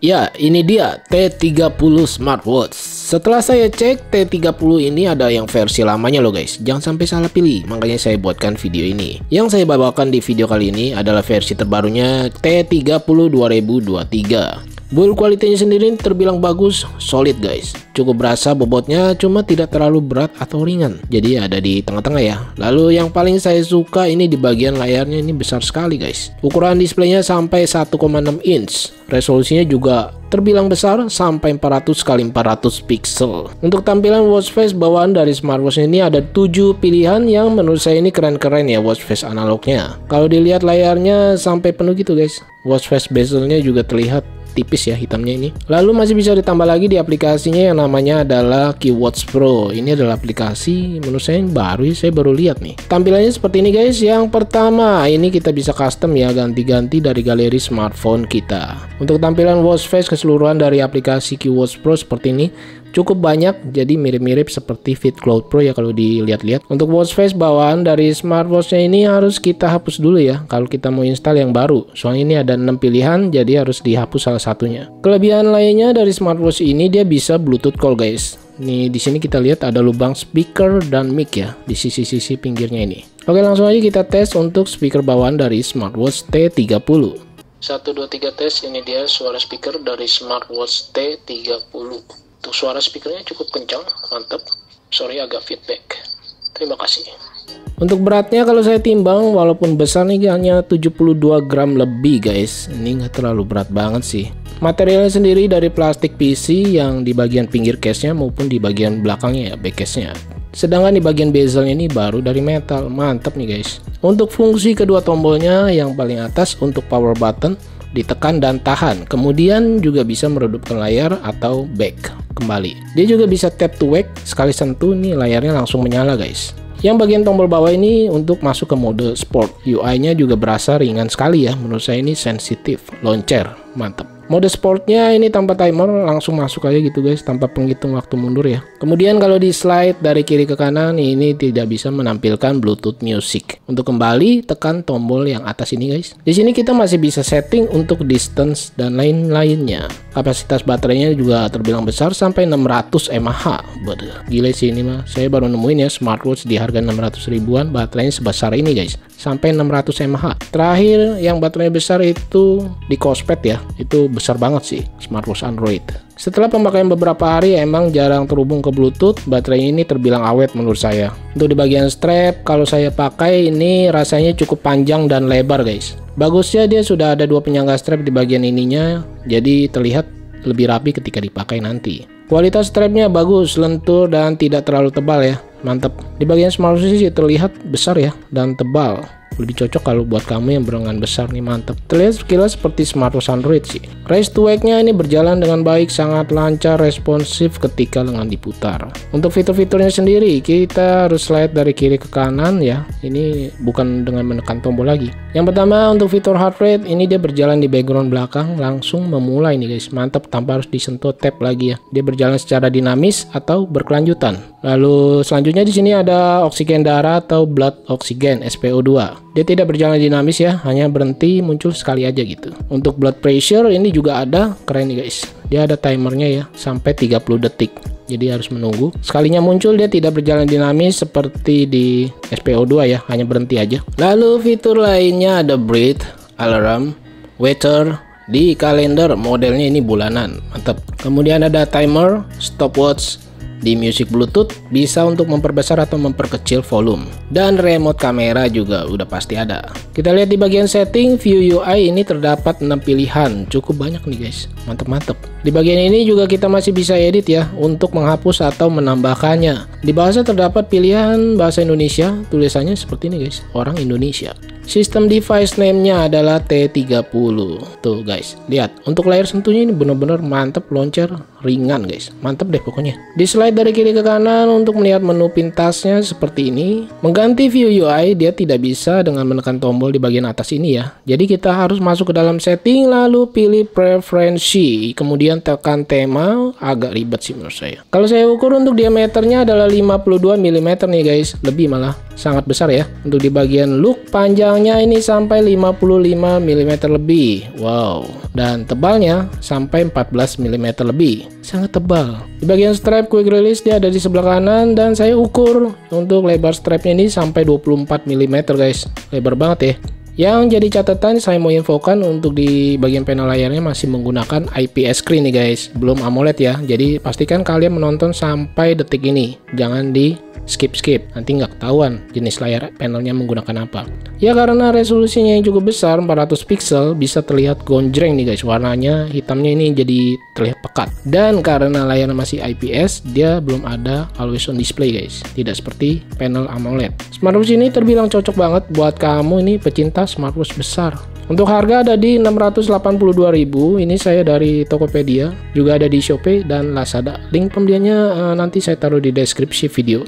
Ya, ini dia T30 Smartwatch. Setelah saya cek, T30 ini ada yang versi lamanya loh guys. Jangan sampai salah pilih, makanya saya buatkan video ini. Yang saya bawakan di video kali ini adalah versi terbarunya T30 2023. Build quality-nya sendiri terbilang bagus, solid guys. Cukup berasa bobotnya, cuma tidak terlalu berat atau ringan. Jadi ada di tengah-tengah ya. Lalu yang paling saya suka ini di bagian layarnya, ini besar sekali guys. Ukuran displaynya sampai 1,6 inch. Resolusinya juga terbilang besar, sampai 400 x 400 pixel. Untuk tampilan watch face bawaan dari smartwatch ini ada 7 pilihan yang menurut saya ini keren-keren ya watch face analognya. Kalau dilihat layarnya sampai penuh gitu guys. Watch face bezelnya juga terlihat tipis ya hitamnya ini. Lalu masih bisa ditambah lagi di aplikasinya yang namanya adalah QWatch Pro. Ini adalah aplikasi menurut saya yang baru ya, saya baru lihat nih. Tampilannya seperti ini guys. Yang pertama, ini kita bisa custom ya, ganti-ganti dari galeri smartphone kita. Untuk tampilan watch face keseluruhan dari aplikasi QWatch Pro seperti ini. Cukup banyak, jadi mirip-mirip seperti Fit Cloud Pro ya kalau dilihat-lihat. Untuk watch face bawaan dari smartwatchnya ini harus kita hapus dulu ya kalau kita mau install yang baru. Soalnya ini ada 6 pilihan, jadi harus dihapus salah satunya. Kelebihan lainnya dari smartwatch ini dia bisa Bluetooth call guys. Nih di sini kita lihat ada lubang speaker dan mic ya di sisi-sisi pinggirnya ini. Oke, langsung aja kita tes untuk speaker bawaan dari smartwatch T30. 1, 2, 3 tes. Ini dia suara speaker dari smartwatch T30. Untuk suara speakernya cukup kencang, mantap. Sorry agak feedback. Terima kasih. Untuk beratnya kalau saya timbang, walaupun besar nih hanya 72 gram lebih guys. Ini nggak terlalu berat banget sih. Materialnya sendiri dari plastik PC yang di bagian pinggir case-nya maupun di bagian belakangnya ya, back case-nya. Sedangkan di bagian bezelnya ini baru dari metal. Mantap nih guys. Untuk fungsi kedua tombolnya, yang paling atas untuk power button, ditekan dan tahan, kemudian juga bisa meredupkan layar atau back kembali. Dia juga bisa tap to wake, sekali sentuh nih layarnya langsung menyala guys. Yang bagian tombol bawah ini untuk masuk ke mode sport. UI-nya juga berasa ringan sekali ya, menurut saya ini sensitif, launcher, mantap. Mode sportnya ini tanpa timer, langsung masuk aja gitu guys, tanpa penghitung waktu mundur ya. Kemudian kalau di slide dari kiri ke kanan, ini tidak bisa menampilkan Bluetooth music. Untuk kembali, tekan tombol yang atas ini guys. Di sini kita masih bisa setting untuk distance dan lain-lainnya. Kapasitas baterainya juga terbilang besar, sampai 600 mAh. Gila sih ini mah, saya baru nemuin ya smartwatch di harga 600 ribuan, baterainya sebesar ini guys, sampai 600 mAh. Terakhir yang baterainya besar itu di Kospet ya, itu besar banget sih smartwatch Android. Setelah pemakaian beberapa hari emang jarang terhubung ke Bluetooth, baterai ini terbilang awet menurut saya. Untuk di bagian strap, kalau saya pakai ini rasanya cukup panjang dan lebar guys. Bagusnya dia sudah ada 2 penyangga strap di bagian ininya, jadi terlihat lebih rapi ketika dipakai nanti. Kualitas strapnya bagus, lentur dan tidak terlalu tebal ya, mantap. Di bagian smartwatch sih terlihat besar ya dan tebal. Lebih cocok kalau buat kamu yang berengan besar nih, mantap. Terlihat sekilas seperti smartwatch Android sih. Raise to wake-nya ini berjalan dengan baik, sangat lancar, responsif ketika lengan diputar. Untuk fitur-fiturnya sendiri, kita harus slide dari kiri ke kanan ya. Ini bukan dengan menekan tombol lagi. Yang pertama untuk fitur heart rate, ini dia berjalan di background belakang, langsung memulai nih guys, mantap, tanpa harus disentuh tab lagi ya. Dia berjalan secara dinamis atau berkelanjutan. Lalu selanjutnya di sini ada oksigen darah atau blood oxygen SpO2. Dia tidak berjalan dinamis ya, hanya berhenti muncul sekali aja gitu. Untuk blood pressure ini juga ada, keren nih guys. Dia ada timernya ya, sampai 30 detik. Jadi harus menunggu. Sekalinya muncul dia tidak berjalan dinamis seperti di SpO2 ya, hanya berhenti aja. Lalu fitur lainnya ada breathe, alarm, weather, di kalender modelnya ini bulanan, mantap. Kemudian ada timer, stopwatch. Di music Bluetooth bisa untuk memperbesar atau memperkecil volume. Dan remote kamera juga udah pasti ada. Kita lihat di bagian setting, view UI ini terdapat 6 pilihan. Cukup banyak nih guys, mantep-mantep. Di bagian ini juga kita masih bisa edit ya, untuk menghapus atau menambahkannya. Di bahasa terdapat pilihan bahasa Indonesia, tulisannya seperti ini guys, orang Indonesia. Sistem device name-nya adalah T30. Tuh guys, lihat. Untuk layar sentuhnya ini benar-benar mantep, launcher ringan guys. Mantep deh pokoknya. Di slide dari kiri ke kanan untuk melihat menu pintasnya seperti ini. Mengganti view UI, dia tidak bisa dengan menekan tombol di bagian atas ini ya. Jadi kita harus masuk ke dalam setting, lalu pilih preferensi, kemudian tekan tema. Agak ribet sih menurut saya. Kalau saya ukur untuk diameternya adalah 52 mm nih guys. Lebih malah, sangat besar ya. Untuk di bagian look panjang Panjangnya ini sampai 55 mm lebih. Wow. Dan tebalnya sampai 14 mm lebih. Sangat tebal. Di bagian strap quick release dia ada di sebelah kanan, dan saya ukur untuk lebar strapnya ini sampai 24 mm guys. Lebar banget ya. Yang jadi catatan saya mau infokan untuk di bagian panel layarnya masih menggunakan IPS screen nih guys, belum AMOLED ya. Jadi pastikan kalian menonton sampai detik ini, jangan di skip, nanti nggak ketahuan jenis layar panelnya menggunakan apa. Ya karena resolusinya yang cukup besar, 400 pixel, bisa terlihat gonjreng nih guys, warnanya hitamnya ini jadi terlihat pekat. Dan karena layarnya masih IPS, dia belum ada always on display guys, tidak seperti panel AMOLED. Smartwatch ini terbilang cocok banget buat kamu ini pecinta smartwatch besar. Untuk harga ada di 682.000. Ini saya dari Tokopedia, juga ada di Shopee dan Lazada. Link pembeliannya nanti saya taruh di deskripsi video.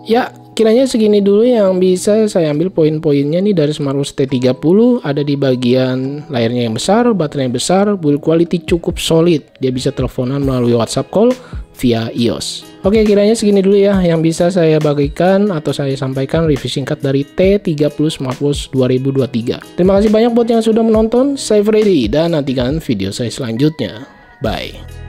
Ya, kiranya segini dulu yang bisa saya ambil poin-poinnya nih dari smartwatch T30. Ada di bagian layarnya yang besar, baterainya besar, build quality cukup solid. Dia bisa teleponan melalui WhatsApp call via iOS. Oke, kiranya segini dulu ya yang bisa saya bagikan atau saya sampaikan review singkat dari T30 Smartwatch 2023. Terima kasih banyak buat yang sudah menonton. Saya Freddy dan nantikan video saya selanjutnya. Bye.